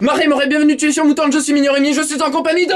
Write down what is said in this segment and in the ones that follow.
Marie, bienvenue, tu es sur Mouton, je suis Mignon Rémi, je suis en compagnie de...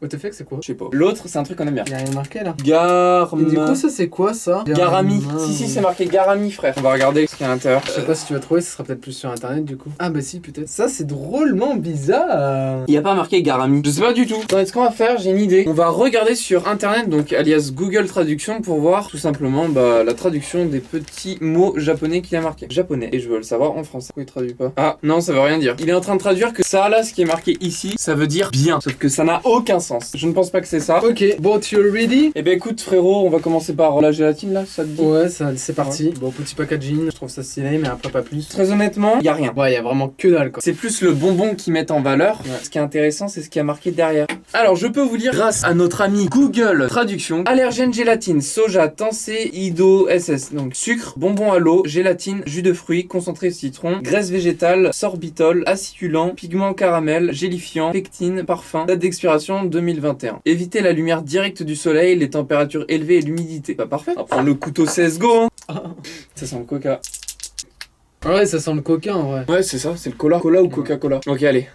What the fuck, c'est quoi? Je sais pas. L'autre, c'est un truc qu'on aime bien. Y'a rien marqué là. Garm... Et du coup, ça c'est quoi ça? Garami. Si, c'est marqué Garami, frère. On va regarder ce qu'il y a à l'intérieur. Je sais pas si tu vas trouver, ce sera peut-être plus sur internet du coup. Ah bah si, peut-être. Ça c'est drôlement bizarre. Il y a pas marqué Garami. Je sais pas du tout. Attends, ce qu'on va faire, j'ai une idée. On va regarder sur internet, donc alias Google Traduction, pour voir tout simplement la traduction des petits mots japonais qu'il a marqué. Japonais. Et je veux le savoir en français. Pourquoi il traduit pas? Ah, non, ça veut rien dire. Il est en train de traduire que ça, là, ce qui est marqué ici, ça veut dire bien. Sauf que ça n'a aucun sens. Je ne pense pas que c'est ça. Ok, bon, tu es ready? Eh ben écoute, frérot, on va commencer par la gélatine, là, ça te dit? Ouais, ça, c'est parti. Ouais. Bon, petit packaging, je trouve ça stylé, mais après pas plus. Très honnêtement, y a rien. Ouais, y a vraiment que dalle quoi. C'est plus le bonbon qu'ils mettent en valeur. Ouais. Ce qui est intéressant, c'est ce qui a marqué derrière. Alors, je peux vous lire, grâce à notre ami Google Traduction, allergène gélatine, soja, tensé, ido, SS. Donc, sucre, bonbon à l'eau, gélatine, jus de fruits, concentré de citron, graisse végétale, sorbitol, aciculant, pigment caramel, gélifiant, pectine, parfum, date d'expiration 2021. Évitez la lumière directe du soleil, les températures élevées et l'humidité. Bah, parfait. On va prendre le couteau CSGO, hein. Ça sent le coca. Ouais, ça sent le coca en vrai. Ouais, c'est ça, c'est le cola. Cola ou Coca-Cola. Ok, allez.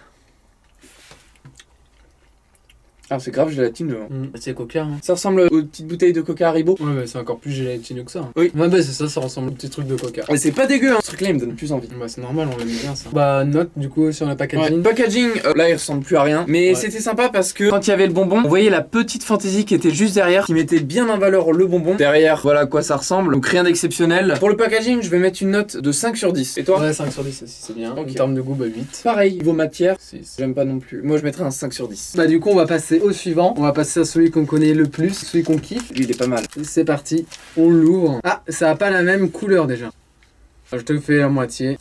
Ah, c'est grave gélatine devant. C'est coca. Hein. Ça ressemble aux petites bouteilles de coca Haribo. Ouais, bah c'est encore plus gélatineux que ça. Hein. Oui. Ouais, bah c'est ça, ça ressemble au petit truc de coca. Et c'est pas dégueu, hein. Ce truc-là, il me donne plus envie. Bah c'est normal, on l'aime bien ça. Bah note du coup sur le packaging. Ouais. Packaging, là il ressemble plus à rien. Mais ouais. c'était sympa parce que quand il y avait le bonbon, on voyait la petite fantaisie qui était juste derrière, qui mettait bien en valeur le bonbon. Derrière, voilà à quoi ça ressemble. Donc rien d'exceptionnel. Pour le packaging, je vais mettre une note de 5 sur 10. Et toi? Ouais, 5 sur 10 aussi, c'est bien. Okay. En termes de goût, bah 8. Pareil, niveau matière, 6. J'aime pas non plus. Moi je mettrais un 5 sur 10. Bah du coup on va passer au suivant. On va passer à celui qu'on connaît le plus, celui qu'on kiffe. Lui il est pas mal. C'est parti, on l'ouvre. Ah, ça a pas la même couleur déjà. Je te le fais à moitié.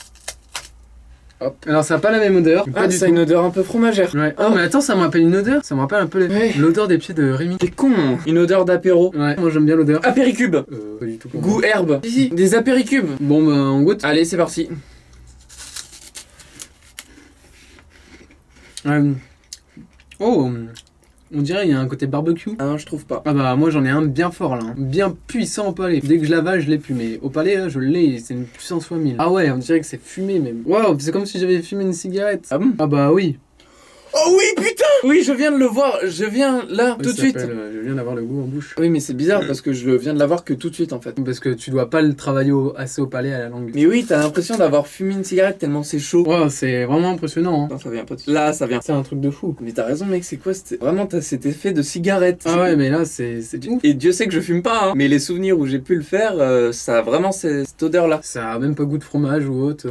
Hop. Alors ça a pas la même odeur. Ah, ça a une odeur un peu fromagère. Ouais. Oh mais attends, ça me rappelle une odeur. Ça me rappelle un peu l'odeur des pieds de Rémi. T'es con. Une odeur d'apéro. Ouais, moi j'aime bien l'odeur. Apéricube. Pas du tout. Goût herbe. Si, des apéricubes. Bon bah on goûte. Allez, c'est parti. Oh, on dirait il y a un côté barbecue. Ah non, je trouve pas. Ah bah moi j'en ai un bien fort là, hein. Bien puissant au palais. Dès que je l'avale, je l'ai plus, mais au palais là, je l'ai, c'est une puissance fois 1000. Ah ouais, on dirait que c'est fumé même. Waouh, c'est comme si j'avais fumé une cigarette. Ah bon? Ah bah oui. Oh oui, putain! Oui, je viens de le voir, je viens là, tout de suite. Je viens d'avoir le goût en bouche. Oui, mais c'est bizarre parce que je viens de l'avoir que tout de suite en fait. Parce que tu dois pas le travailler assez au palais à la langue. Mais oui, t'as l'impression d'avoir fumé une cigarette tellement c'est chaud. Wow, c'est vraiment impressionnant. Hein. Non, ça vient pas de... Là, ça vient. C'est un truc de fou. Mais t'as raison, mec, c'est quoi? Vraiment, t'as cet effet de cigarette. Ah ouais, mais là, c'est du ouf. Et Dieu sait que je fume pas, hein. Mais les souvenirs où j'ai pu le faire, ça a vraiment cette odeur-là. Ça a même pas goût de fromage ou autre.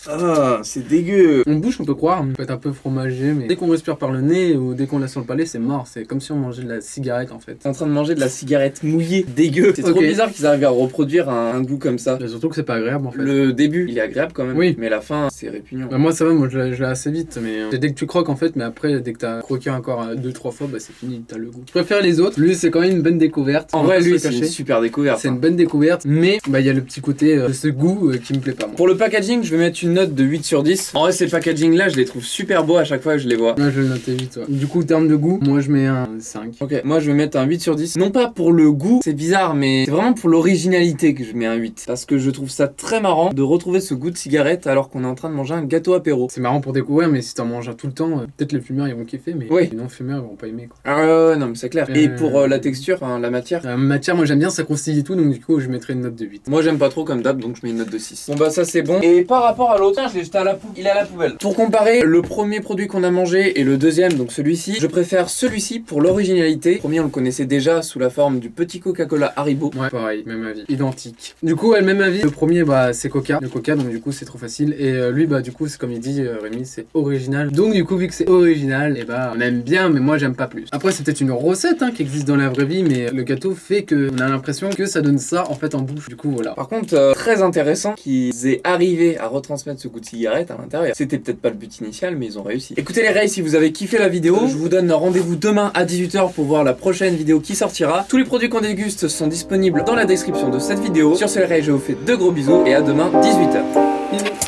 Ah, c'est dégueu. En bouche, on peut croire, on peut être un peu fromagé, mais dès qu'on respire par le nez ou dès qu'on l'a sur le palais, c'est mort. C'est comme si on mangeait de la cigarette en fait. T'es en train de manger de la cigarette mouillée, dégueu. C'est trop bizarre qu'ils arrivent à reproduire un goût comme ça. Mais surtout que c'est pas agréable en fait. Le début, il est agréable quand même. Oui. Mais la fin, c'est répugnant. Bah moi ça va, moi je l'ai assez vite, mais c'est dès que tu croques en fait, mais après dès que t'as croqué encore 2-3 fois, bah c'est fini, t'as le goût. Je préfère les autres. Lui c'est quand même une bonne découverte. En vrai, lui c'est une super découverte. C'est une bonne découverte, mais bah il y a le petit côté de ce goût qui me plaît pas. Moi. Pour le packaging, je vais mettre une note de 8 sur 10. En vrai, ces packaging là, je les trouve super beaux à chaque fois que je les vois. Moi je vais le noter 8. Ouais. Du coup, en termes de goût, moi je mets un 5. Ok, moi je vais mettre un 8 sur 10. Non pas pour le goût, c'est bizarre, mais c'est vraiment pour l'originalité que je mets un 8. Parce que je trouve ça très marrant de retrouver ce goût de cigarette alors qu'on est en train de manger un gâteau apéro. C'est marrant pour découvrir, mais si t'en manges un tout le temps, peut-être les fumeurs ils vont kiffer, mais les non-fumeurs ils vont pas aimer quoi. Ah ouais, non, mais c'est clair. Et pour la texture, la matière la matière, moi j'aime bien, ça croustille et tout, donc du coup je mettrais une note de 8. Moi j'aime pas trop comme d'hab, donc je mets une note de 6. Bon bah ça c'est bon. Et par rapport à l'autre, je l'ai jeté à la poubelle. Il est à la poubelle. Pour comparer le premier produit qu'on a mangé et le deuxième, donc celui-ci, je préfère celui-ci pour l'originalité. Le premier on le connaissait déjà sous la forme du petit Coca-Cola Haribo. Ouais, pareil, même avis. Identique. Du coup, même avis. Le premier, bah c'est Coca. Le Coca, donc du coup c'est trop facile. Et lui, bah du coup, c'est comme il dit Rémi, c'est original. Donc du coup, vu que c'est original, et bah on aime bien, mais moi j'aime pas plus. Après, c'est peut-être une recette hein, qui existe dans la vraie vie, mais le gâteau fait que on a l'impression que ça donne ça en fait en bouche. Du coup, voilà. Par contre, très intéressant qu'ils aient arrivé à retransmettre ce goût de cigarette à l'intérieur. C'était peut-être pas le but initial, mais ils ont réussi. Écoutez les rays, si vous avez kiffé la vidéo, je vous donne rendez-vous demain à 18h pour voir la prochaine vidéo qui sortira. Tous les produits qu'on déguste sont disponibles dans la description de cette vidéo. Sur ce les rays, je vous fais de gros bisous et à demain 18h.